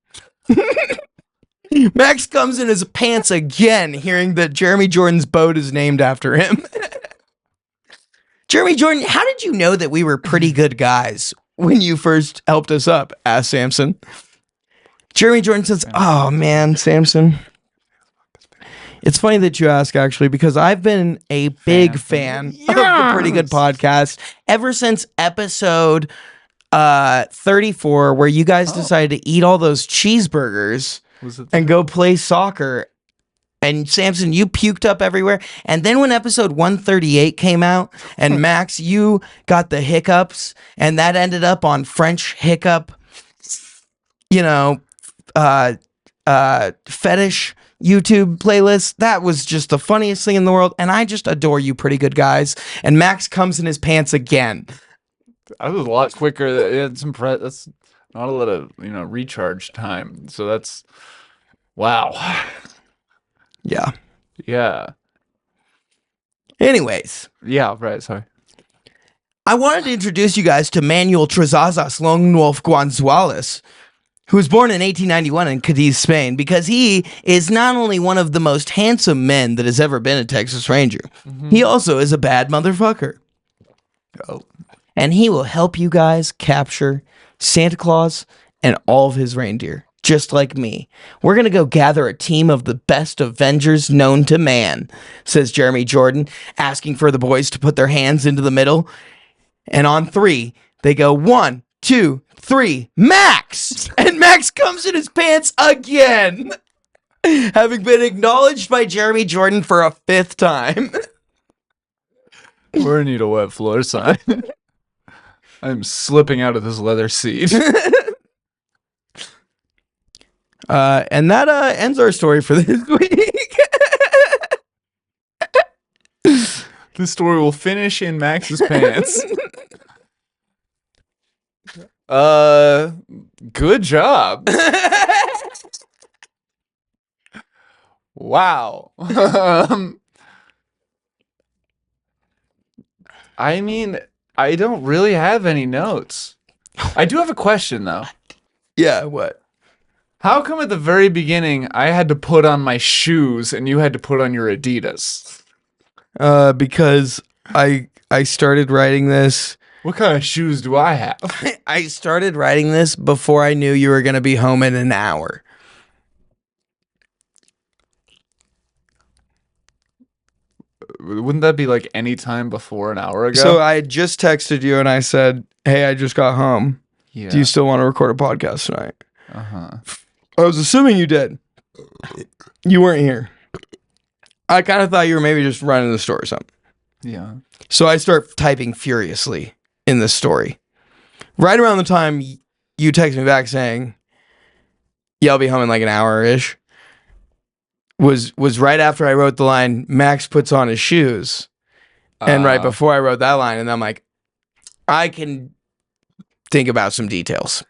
Max comes in his pants again, hearing that Jeremy Jordan's boat is named after him. Jeremy Jordan, how did you know that we were pretty good guys when you first helped us up? Asked Samson. Jeremy Jordan says, oh man, Samson. It's funny that you ask, actually, because I've been a big fan of the Pretty Good Podcast ever since episode 34, where you guys decided to eat all those cheeseburgers and go play soccer. And Samson, you puked up everywhere. And then when episode 138 came out, and Max, you got the hiccups, and that ended up on French hiccup, fetish YouTube playlist. That was just the funniest thing in the world. And I just adore you, Pretty Good Guys. And Max comes in his pants again. I was a lot quicker. It's impressive. Not a lot of, recharge time. So that's wow. Yeah. Yeah. Anyways, Yeah, right, sorry. I wanted to introduce you guys to Manuel Trezazas Lone Wolf Gonzalez, who was born in 1891 in Cadiz, Spain, because he is not only one of the most handsome men that has ever been a Texas Ranger, he also is a bad motherfucker. Oh. And he will help you guys capture Santa Claus and all of his reindeer, just like me. We're going to go gather a team of the best Avengers known to man, says Jeremy Jordan, asking for the boys to put their hands into the middle. And on 3, they go 1, 2, 3, Max! And Max comes in his pants again, having been acknowledged by Jeremy Jordan for a 5th time. We're gonna need a wet floor sign. I'm slipping out of this leather seat. And that ends our story for this week. This story will finish in Max's pants. Good job. Wow. I mean, I don't really have any notes. I do have a question though. Yeah, what? How come at the very beginning I had to put on my shoes and you had to put on your Adidas? Because I started writing this. What kind of shoes do I have? I started writing this before I knew you were going to be home in an hour. Wouldn't that be like any time before an hour ago? So I had just texted you and I said, hey, I just got home. Yeah. Do you still want to record a podcast tonight? Uh-huh. I was assuming you did. You weren't here. I kind of thought you were maybe just running the store or something. Yeah. So I start typing furiously in this story. Right around the time you text me back saying, yeah, I'll be home in like an hour-ish, was right after I wrote the line, Max puts on his shoes. And right before I wrote that line, and I'm like, I can think about some details.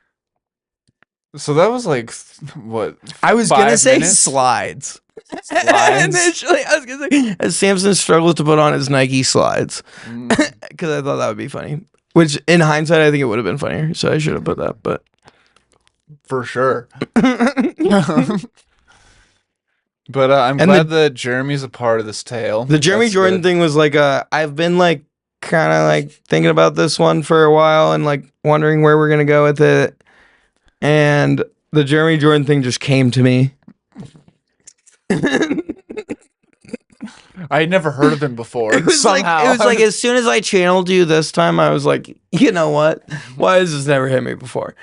So that was like, what? I was going to say minutes? slides. Slides? Initially, I was going to say, as Samson struggles to put on his Nike slides. Because I thought that would be funny. Which, in hindsight, I think it would have been funnier. So I should have put that, but. For sure. But I'm glad that Jeremy's a part of this tale. The Jeremy Jordan thing was like, I've been like, kind of like thinking about this one for a while and like wondering where we're going to go with it. And the Jeremy Jordan thing just came to me. I had never heard of him before. It was somehow. like as soon as I channeled you this time, I was like, you know what? Why has this never hit me before?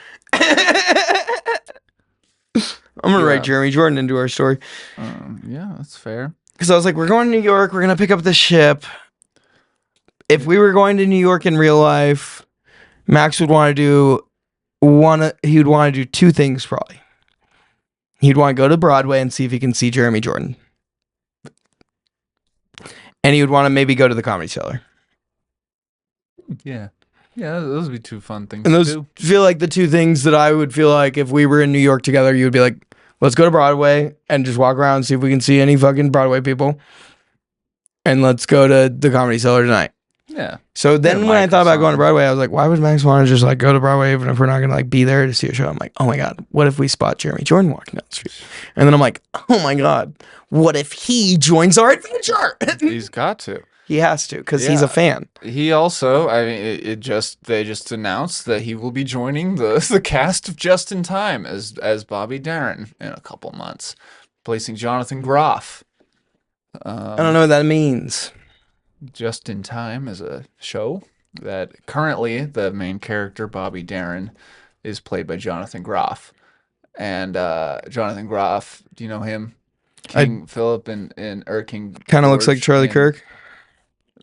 I'm gonna write Jeremy Jordan into our story. Yeah, that's fair. Because I was like, we're going to New York. We're gonna pick up the ship. If we were going to New York in real life, Max would want to do he would want to do 2 things probably. He'd want to go to Broadway and see if he can see Jeremy Jordan. And he would want to maybe go to the Comedy Cellar. Yeah. Yeah, those would be 2 fun things And those to do. feel like the 2 things that I would feel like if we were in New York together, you would be like, let's go to Broadway and just walk around and see if we can see any fucking Broadway people. And let's go to the Comedy Cellar tonight. Yeah. So then when I thought about going to Broadway, I was like, why would Max want to just like go to Broadway even if we're not going to like be there to see a show? I'm like, oh my God, what if we spot Jeremy Jordan walking down the street? And then I'm like, oh my God, what if he joins our adventure? He's got to. He has to because he's a fan. He also, I mean, they just announced that he will be joining the cast of Just in Time as Bobby Darin in a couple months, placing Jonathan Groff. I don't know what that means. Just in Time is a show that currently the main character, Bobby Darin, is played by Jonathan Groff. And Jonathan Groff, do you know him? King Philip and King kind of looks like Charlie Kirk.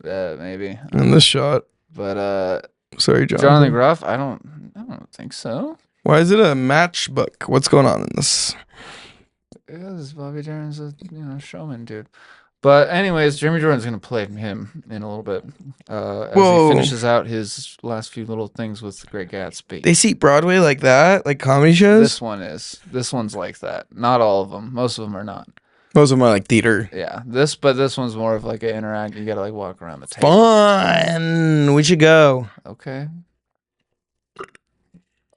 Maybe. In this shot. But sorry, Jonathan Groff, I don't think so. Why is it a matchbook? What's going on in this? Because Bobby Darin's a showman, dude. But anyways, Jeremy Jordan's gonna play him in a little bit, as he Whoa. finishes out his last few little things with The Great Gatsby. They see Broadway like that? Like comedy shows? This one is. This one's like that. Not all of them. Most of them are not. Most of them are like theater. Yeah. But this one's more of like an interact. You gotta like walk around the table. Fun. We should go. Okay.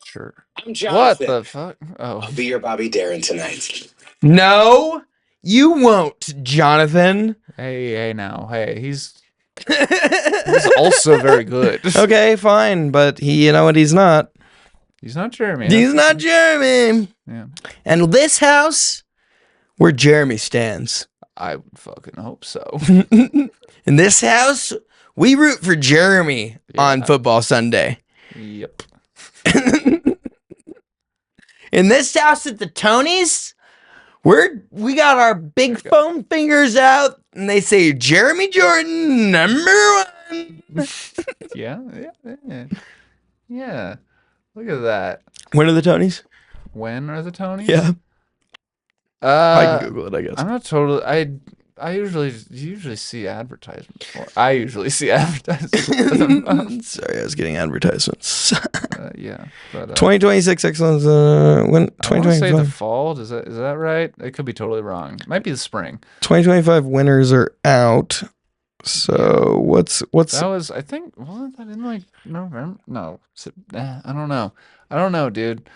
Sure. I'm Jonathan. What the fuck? Oh. I'll be your Bobby Darin tonight. No, you won't, Jonathan. Hey now. Hey, he's also very good. Okay, fine, but you know what? He's not. He's not Jeremy. He's not Jeremy. Yeah. And this house, where Jeremy stands. I would fucking hope so. In this house, we root for Jeremy on football Sunday. Yep. In this house at the Tonys, we got our big foam fingers out, and they say Jeremy Jordan #1. Yeah. Look at that. When are the Tonys? When are the Tonys? Yeah, I can Google it. I guess I'm not totally. I usually see advertisements for. I usually see advertisements. For them. Sorry, I was getting advertisements. Yeah, but 2026 excellence. When I want to say the 2025? fall. Is that right? It could be totally wrong. Might be the spring. 2025 winners are out. So what's That was, I think, wasn't that in like November? No, I don't know. I don't know, dude.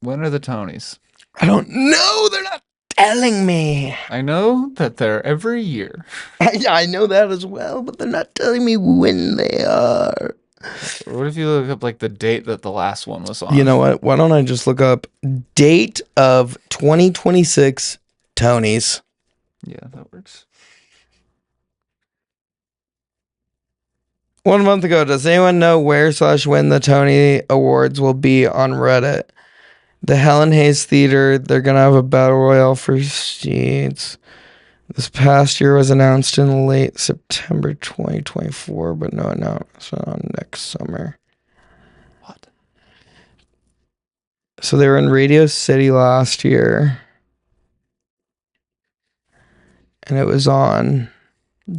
When are the Tonys? I don't know. They're not telling me. I know that they're every year. I know that as well, but they're not telling me when they are. What if you look up like the date that the last one was on? You know what? Why don't I just look up date of 2026 Tonys? Yeah, that works. 1 month ago, does anyone know where/when the Tony Awards will be on Reddit? The Helen Hayes Theater, they're going to have a battle royale for seats. This past year was announced in late September 2024, but no announcement on next summer. What? So they were in Radio City last year. And it was on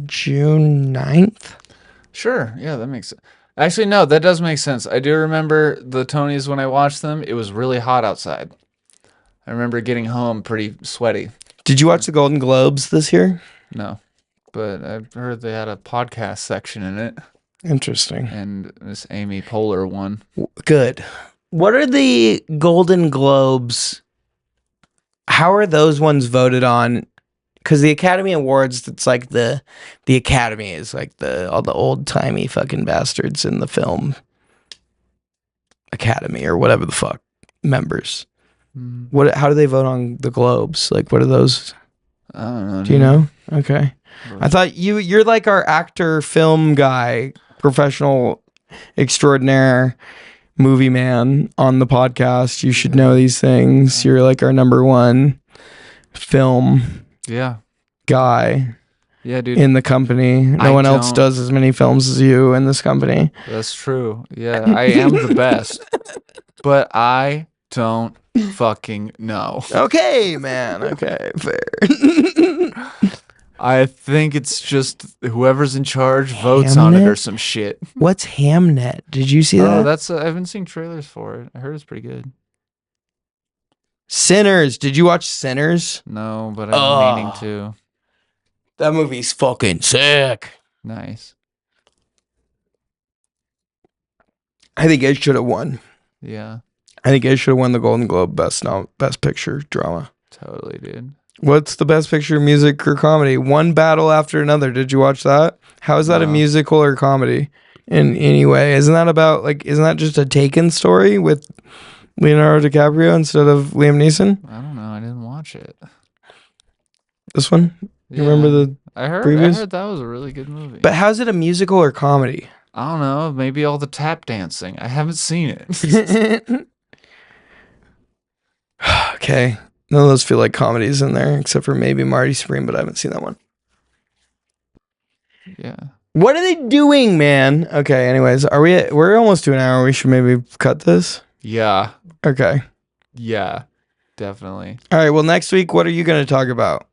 June 9th. Sure. Yeah, that makes sense. Actually, no, that does make sense. I do remember the Tonys when I watched them. It was really hot outside. I remember getting home pretty sweaty. Did you watch the Golden Globes this year? No, but I've heard they had a podcast section in it. Interesting. And Miss Amy Poehler won. Good. What are the Golden Globes? How are those ones voted on? Because the Academy Awards, it's like the Academy is like all the old timey fucking bastards in the film Academy or whatever the fuck members. How do they vote on the Globes? Like, what are those? I don't know. Do you know? Okay. I thought you're like our actor, film guy, professional extraordinaire, movie man on the podcast. You should know these things. You're like our #1 film guy. Yeah, dude. In the company. No one else does as many films as you in this company. That's true. Yeah, I am the best. But I don't fucking know. Okay, man. Okay, fair. I think it's just whoever's in charge votes on it or some shit. What's Hamnet? Did you see that? Oh, that's I haven't seen trailers for it. I heard it's pretty good. Sinners. Did you watch Sinners? No, but I'm meaning to. That movie's fucking sick. Nice. I think it should have won. Yeah. I think it should have won the Golden Globe Best Picture Drama. Totally, dude. What's the Best Picture, music or comedy? One battle after another. Did you watch that? How is that a musical or comedy in any way? Isn't that just a Taken story with Leonardo DiCaprio instead of Liam Neeson? I don't know. I didn't watch it. This one? You remember the previous? I heard that was a really good movie. But how's it a musical or comedy? I don't know. Maybe all the tap dancing. I haven't seen it. Okay. None of those feel like comedies in there, except for maybe Marty Supreme, but I haven't seen that one. Yeah. What are they doing, man? Okay, anyways, we're almost to an hour. We should maybe cut this. Yeah. Okay. Yeah. Definitely. All right, well, next week, what are you going to talk about?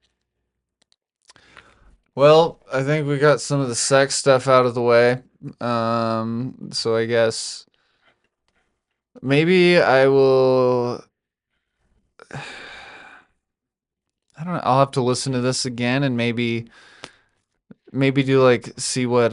Well, I think we got some of the sex stuff out of the way. So I guess maybe I will. I don't know. I'll have to listen to this again and maybe do like see what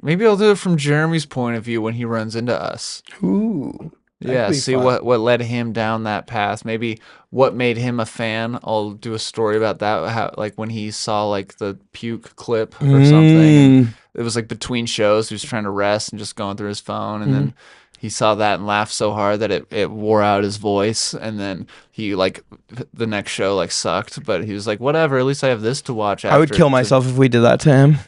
maybe I'll do it from Jeremy's point of view when he runs into us. Ooh. That Yeah, could be see fun. what led him down that path. Maybe what made him a fan. I'll do a story about that. How like when he saw like the puke clip or something, and Mm. it was like between shows. He was trying to rest and just going through his phone, and Mhm. then he saw that and laughed so hard that it wore out his voice. And then he like the next show like sucked, but he was like, whatever. At least I have this to watch I would after. kill myself if we did that to him.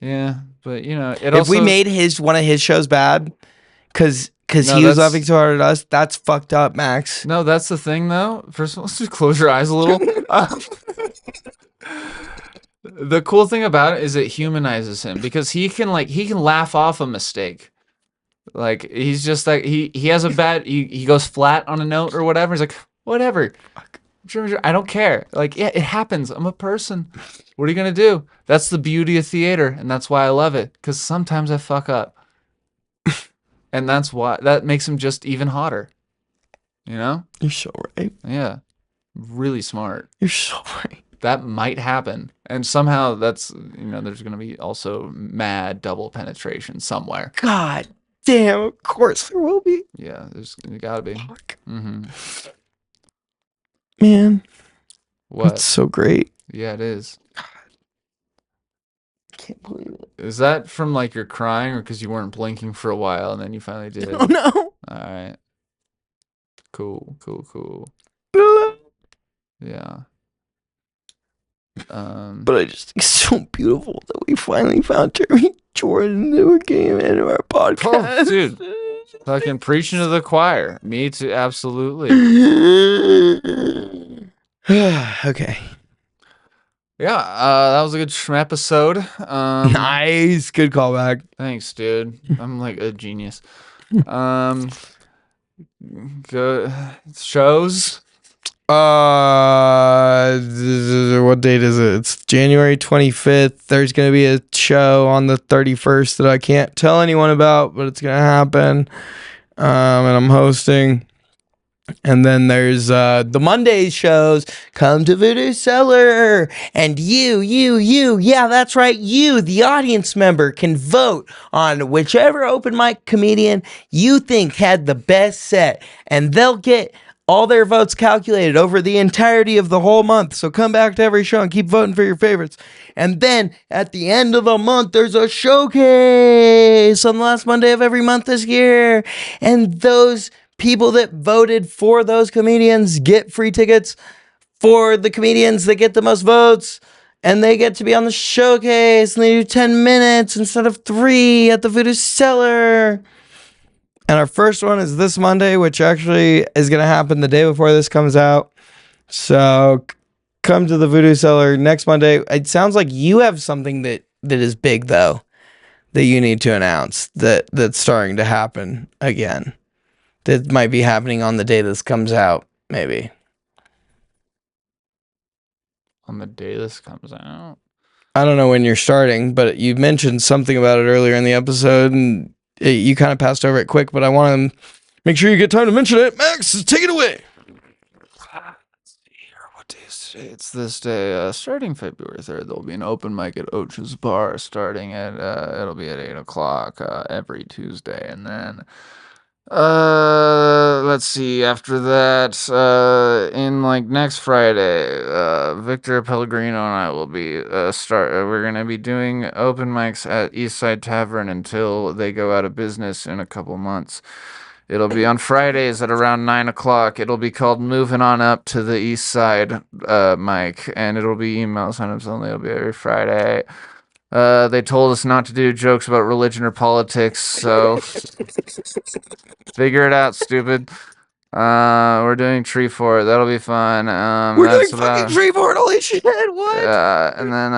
Yeah, but you know, it If we also made one of his shows bad, because no, he was that's laughing so hard at us, that's fucked up, Max. no, that's the thing though. First of all, let's just close your eyes a little. The cool thing about it is it humanizes him because he can laugh off a mistake. Like he's just like he has a bad he goes flat on a note or whatever. He's like, whatever. I don't care. Like, yeah, it happens. I'm a person. What are you gonna do? That's the beauty of theater, and that's why I love it. Because sometimes I fuck up. And that's why that makes him just even hotter. You know? You're so right. Yeah. Really smart. You're so right. That might happen. And somehow that's, there's going to be also mad double penetration somewhere. God damn, of course there will be. Yeah, there's got to be. Fuck. Mm-hmm. Man, What? that's so great. Yeah, it is. I can't believe it. Is that from like you're crying or because you weren't blinking for a while and then you finally did? Oh no. All right. Cool. Yeah. But I just think it's so beautiful that we finally found Jeremy Jordan who came into our podcast. Oh, dude. Fucking preaching to the choir. Me too. Absolutely. Okay. Yeah, that was a good episode. Nice. Good callback. Thanks, dude. I'm like a genius. Good shows. What date is it? It's January 25th. There's going to be a show on the 31st that I can't tell anyone about, but it's going to happen. And I'm hosting. And then there's the Monday shows. Come to Voodoo Cellar. And you, yeah, that's right. You, the audience member, can vote on whichever open mic comedian you think had the best set. And they'll get all their votes calculated over the entirety of the whole month. So come back to every show and keep voting for your favorites. And then at the end of the month, there's a showcase on the last Monday of every month this year. And those people that voted for those comedians get free tickets for the comedians that get the most votes. And they get to be on the showcase. And they do 10 minutes instead of 3 at the Voodoo Cellar. And our first one is this Monday, which actually is going to happen the day before this comes out. So come to the Voodoo Cellar next Monday. It sounds like you have something that is big, though, that you need to announce that's starting to happen again. That might be happening on the day this comes out, maybe. On the day this comes out? I don't know when you're starting, but you mentioned something about it earlier in the episode, and you kind of passed over it quick, but I want to make sure you get time to mention it. Max, take it away. Let's see here. What day is today? It's this day. Starting February 3rd, there'll be an open mic at Ocha's Bar starting at, it'll be at 8 o'clock every Tuesday. And then, let's see, after that, in like next Friday, Victor Pellegrino and I will be, we're going to be doing open mics at Eastside Tavern until they go out of business in a couple months. It'll be on Fridays at around 9 o'clock. It'll be called Moving On Up to the East Side mic, and it'll be email signups only. It'll be every Friday. They told us not to do jokes about religion or politics, so figure it out, stupid. We're doing Tree Fort. That'll be fun. We're doing fucking Tree Fort. Holy shit! What? And then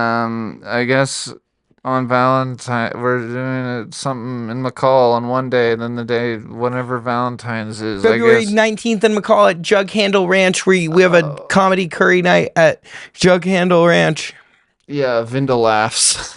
I guess on Valentine we're doing something in McCall on one day, and then the day whenever Valentine's is, February I guess 19th in McCall at Jug Handle Ranch. We have a comedy curry night at Jug Handle Ranch. Yeah, Vinda laughs.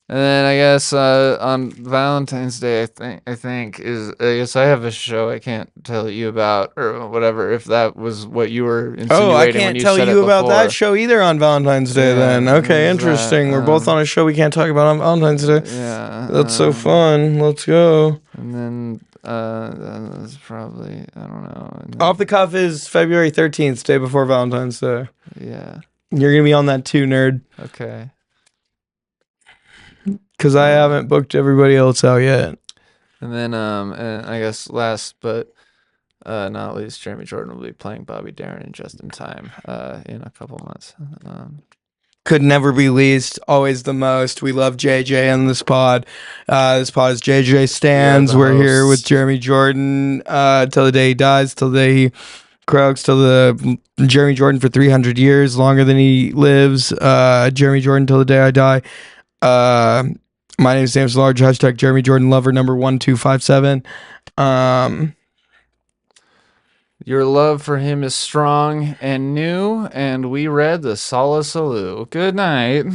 And then I guess on Valentine's Day, I guess I have a show I can't tell you about or whatever. If that was what you were Oh, I insinuating when can't you tell said it you about that before. show either on Valentine's Day Yeah, then. Okay, there's that, interesting. We're both on a show we can't talk about on Valentine's Day. Yeah, That's so fun. Let's go. and then that's probably I don't know. And then, Off the cuff is February 13th, day before Valentine's Day. yeah. You're going to be on that too, nerd. Okay. Because I haven't booked everybody else out yet. And then and I guess last but not least, Jeremy Jordan will be playing Bobby Darin in Just in Time in a couple months. Could never be least, always the most. We love JJ in this pod. This pod is JJ Stands. the We're here with hosts. Jeremy Jordan till the day he dies, till the day he croaks, till the Jeremy Jordan for 300 years, longer than he lives. Jeremy Jordan till the day I die. My name is James Large, hashtag Jeremy Jordan Lover, number 1257. Your love for him is strong and new, and we read the Sala Salute. Good night.